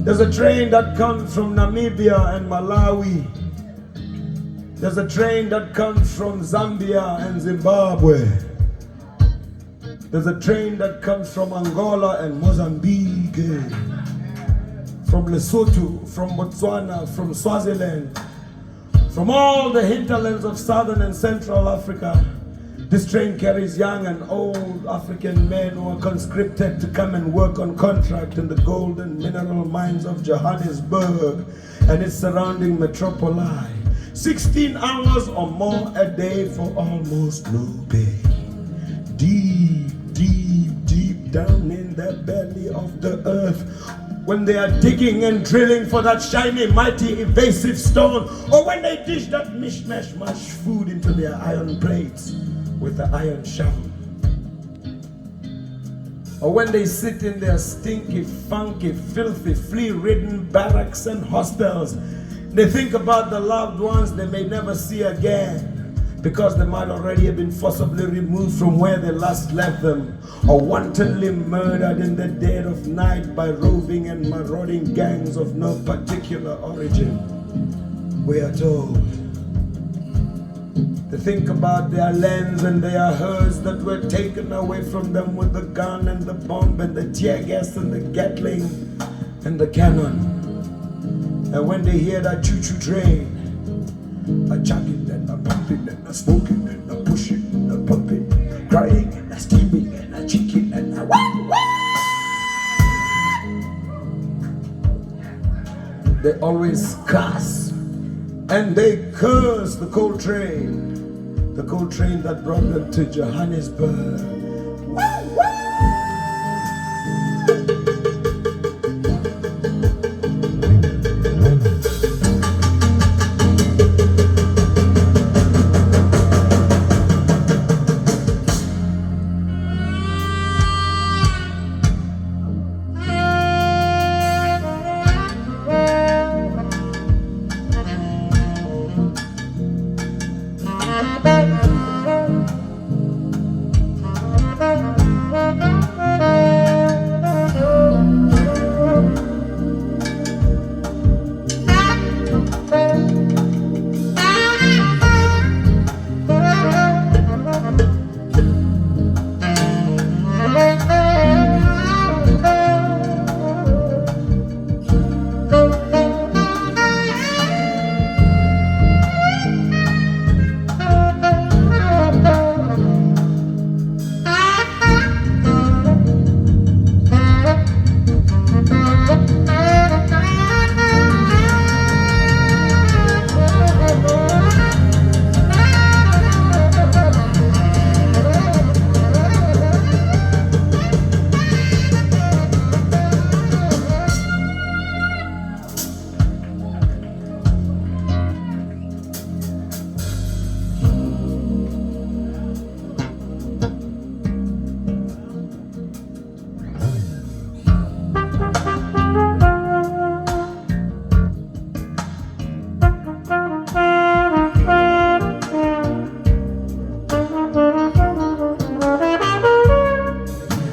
There's a train that comes from Namibia and Malawi. There's a train that comes from Zambia and Zimbabwe. There's a train that comes from Angola and Mozambique, from Lesotho, from Botswana, from Swaziland, from all the hinterlands of southern and central Africa. This train carries young and old African men who are conscripted to come and work on contract in the gold and mineral mines of Johannesburg and its surrounding metropoli. 16 hours or more a day for almost no pay. Deep, deep, deep down in the belly of the earth, when they are digging and drilling for that shiny, mighty, evasive stone, or when they dish that mishmash mush food into their iron plates with the iron shovel, or when they sit in their stinky, funky, filthy, flea-ridden barracks and hostels, they think about the loved ones they may never see again because they might already have been forcibly removed from where they last left them, or wantonly murdered in the dead of night by roving and marauding gangs of no particular origin. We are told. They think about their lands and their herds that were taken away from them with the gun and the bomb and the tear gas and the Gatling and the cannon. And when they hear that choo-choo train, a chucking and a pumping and a smoking and a pushing and a pumping, crying and a steaming and a chicken and a they always cuss and they curse the coal train that brought them to Johannesburg.